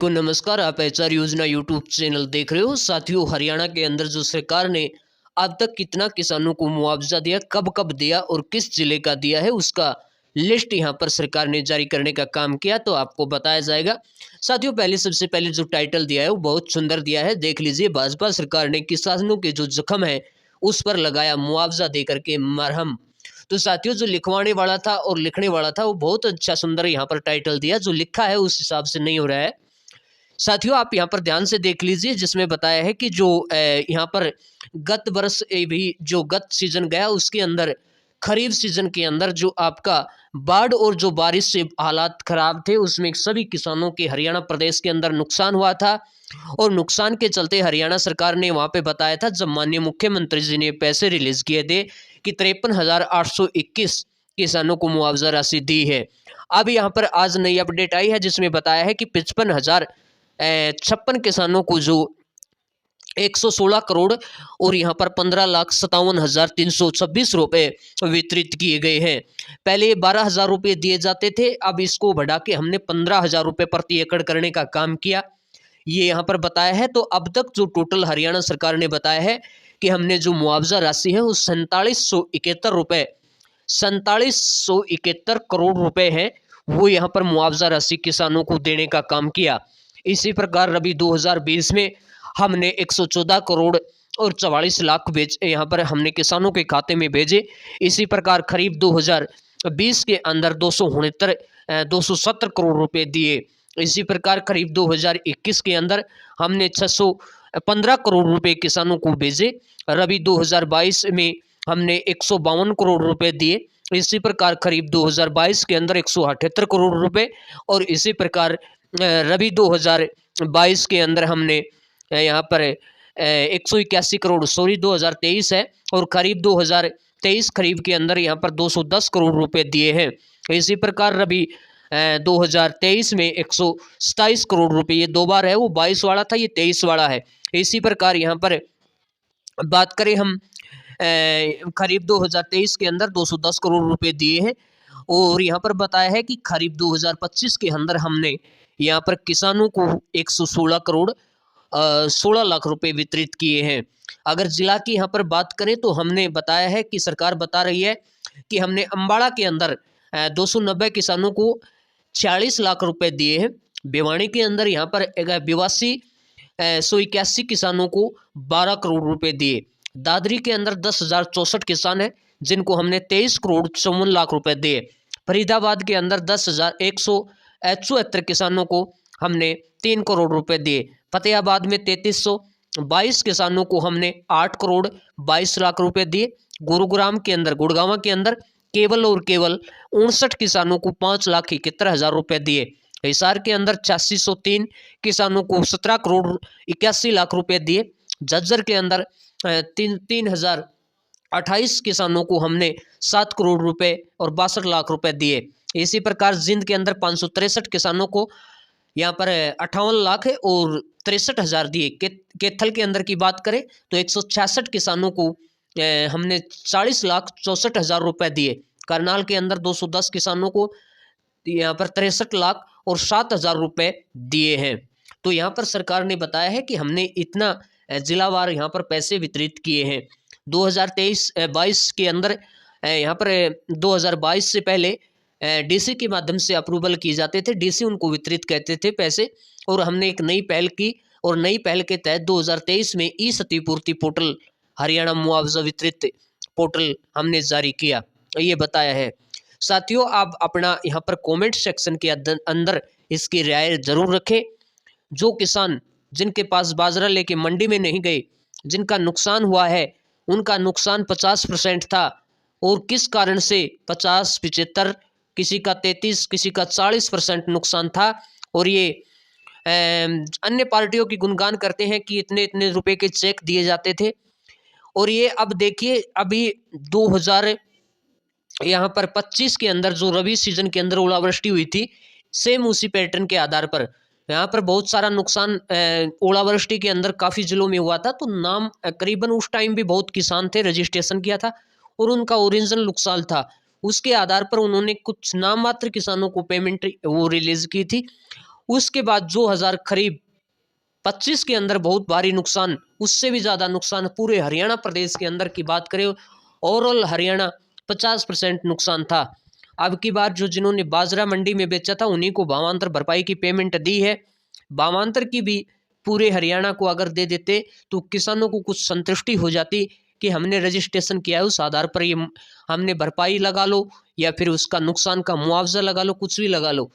को नमस्कार। आप एचआर योजना यूट्यूब चैनल देख रहे हो। साथियों, हरियाणा के अंदर जो सरकार ने अब तक कितना किसानों को मुआवजा दिया, कब कब दिया और किस जिले का दिया है, उसका लिस्ट यहाँ पर सरकार ने जारी करने का काम किया, तो आपको बताया जाएगा। साथियों, सबसे पहले जो टाइटल दिया है वो बहुत सुंदर दिया है, देख लीजिए। भाजपा सरकार ने किसानों के जो जख्म है उस पर लगाया मुआवजा देकर के मरहम। तो साथियों, जो लिखवाने वाला था और लिखने वाला था वो बहुत अच्छा सुंदर यहाँ पर टाइटल दिया, जो लिखा है उस हिसाब से नहीं हो रहा है। साथियों, आप यहाँ पर ध्यान से देख लीजिए, जिसमें बताया है कि जो यहाँ पर गत वर्ष भी जो गत सीजन गया उसके अंदर खरीफ सीजन के अंदर जो आपका बाढ़ और जो बारिश से हालात खराब थे, उसमें सभी किसानों के हरियाणा प्रदेश के अंदर नुकसान हुआ था। और नुकसान के चलते हरियाणा सरकार ने वहाँ पे बताया था, जब माननीय मुख्यमंत्री जी ने पैसे रिलीज किए थे, कि 53,821 किसानों को मुआवजा राशि दी है। अब यहाँ पर आज नई अपडेट आई है जिसमें बताया है कि 55,056 किसानों को जो 116 करोड़ और यहाँ पर 15,57,326 रुपए वितरित किए गए हैं। पहले 12,000 रुपये दिए जाते थे, अब इसको बढ़ा के हमने 15,000 रुपये प्रति एकड़ करने का काम किया, ये यहाँ पर बताया है। तो अब तक जो टोटल हरियाणा सरकार ने बताया है कि हमने जो मुआवजा राशि है वो 4771 करोड़ रुपए है, वो यहाँ पर मुआवजा राशि किसानों को देने का काम किया। इसी प्रकार रबी 2020 में हमने 114 करोड़ और 44 लाख यहाँ पर हमने किसानों के खाते में भेजे। इसी प्रकार खरीफ 2020 के अंदर 270 करोड़ रुपए दिए। इसी प्रकार खरीफ 2021 के अंदर हमने 615 करोड़ रुपए किसानों को भेजे। रबी 2022 में हमने 152 करोड़ रुपए दिए। इसी प्रकार खरीफ 2022 के अंदर 178 करोड़ रुपए और इसी प्रकार रबी 2022 के अंदर हमने यहाँ पर 181 करोड़ 2023 है, और खरीफ 2023 खरीफ के अंदर यहाँ पर 210 करोड़ रुपए दिए हैं। इसी प्रकार रबी 2023 में 127 करोड़ रुपए, ये दो बार है, वो 22 वाला था, ये 23 वाला है। इसी प्रकार यहाँ पर बात करें हम खरीफ 2023 के अंदर 210 करोड़ रुपए दिए हैं, और यहाँ पर बताया है कि खरीफ 2025 के अंदर हमने यहाँ पर किसानों को 116 करोड़ 16 लाख रुपए वितरित किए हैं। अगर जिला की यहाँ पर बात करें तो हमने बताया है कि सरकार बता रही है कि हमने अम्बाड़ा के अंदर 290 किसानों को 46 लाख रुपए दिए हैं। भिवानी के अंदर यहाँ पर 82,181 किसानों को 12 करोड़ रुपए दिए। दादरी के अंदर 10,064 किसान हैं जिनको हमने 23 करोड़ 54 लाख रुपए दिए। फरीदाबाद के अंदर 10,174 किसानों को हमने 3 करोड़ रुपए दिए। फतेहाबाद में 3,322 किसानों को हमने 8 करोड़ 22 लाख रुपए दिए। गुरुग्राम के अंदर गुड़गांव के अंदर केवल और केवल 59 किसानों को 5,71,000 रुपए दिए। हिसार के अंदर 8603 किसानों को 17 करोड़ 81 लाख रुपए दिए। झज्जर के अंदर 3,028 किसानों को हमने 7 करोड़ रुपए और 62 लाख रुपए दिए। इसी प्रकार जिंद के अंदर 563 किसानों को यहाँ पर 58 लाख और 63,000 दिए। कैथल के अंदर की बात करें तो 166 किसानों को हमने 40,64,000 रुपए दिए। करनाल के अंदर 210 किसानों को यहाँ पर 63 लाख और 7,000 रुपए दिए हैं। तो यहाँ पर सरकार ने बताया है कि हमने इतना जिलावार यहाँ पर पैसे वितरित किए हैं। 2023-22 के अंदर यहाँ पर 2022 से पहले डीसी के माध्यम से अप्रूवल किए जाते थे, डीसी उनको वितरित कहते थे पैसे, और हमने एक नई पहल की, और नई पहल के तहत 2023 में ई क्षतिपूर्ति पोर्टल हरियाणा मुआवजा वितरित पोर्टल हमने जारी किया, ये बताया है। साथियों, आप अपना यहाँ पर कमेंट सेक्शन के अंदर इसकी राय जरूर रखें। जो किसान जिनके पास बाजरा लेके मंडी में नहीं गए, जिनका नुकसान हुआ है, उनका नुकसान 50% था, और किस कारण से 50, 75, किसी का 33, किसी का 40% नुकसान था। और ये अन्य पार्टियों की गुणगान करते हैं कि इतने इतने रुपए के चेक दिए जाते थे, और ये अब देखिए अभी 2000 यहाँ पर 25 के अंदर जो रबी सीजन के अंदर ओलावृष्टि हुई थी, सेम उसी पैटर्न के आधार पर यहाँ पर बहुत सारा नुकसान ओलावृष्टि के अंदर काफ़ी जिलों में हुआ था। तो नाम करीबन उस टाइम भी बहुत किसान थे, रजिस्ट्रेशन किया था और उनका ओरिजिनल नुकसान था, उसके आधार पर उन्होंने कुछ नाम मात्र किसानों को पेमेंट वो रिलीज की थी। उसके बाद 2000 करीब 25 के अंदर बहुत भारी नुकसान, उससे भी ज़्यादा नुकसान पूरे हरियाणा प्रदेश के अंदर की बात करें, ओवरऑल हरियाणा 50% नुकसान था। अब की बार जो जिन्होंने बाजरा मंडी में बेचा था उन्हीं को भावांतर भरपाई की पेमेंट दी है। भावांतर की भी पूरे हरियाणा को अगर दे देते तो किसानों को कुछ संतुष्टि हो जाती कि हमने रजिस्ट्रेशन किया है, उस आधार पर ये हमने भरपाई लगा लो या फिर उसका नुकसान का मुआवजा लगा लो, कुछ भी लगा लो।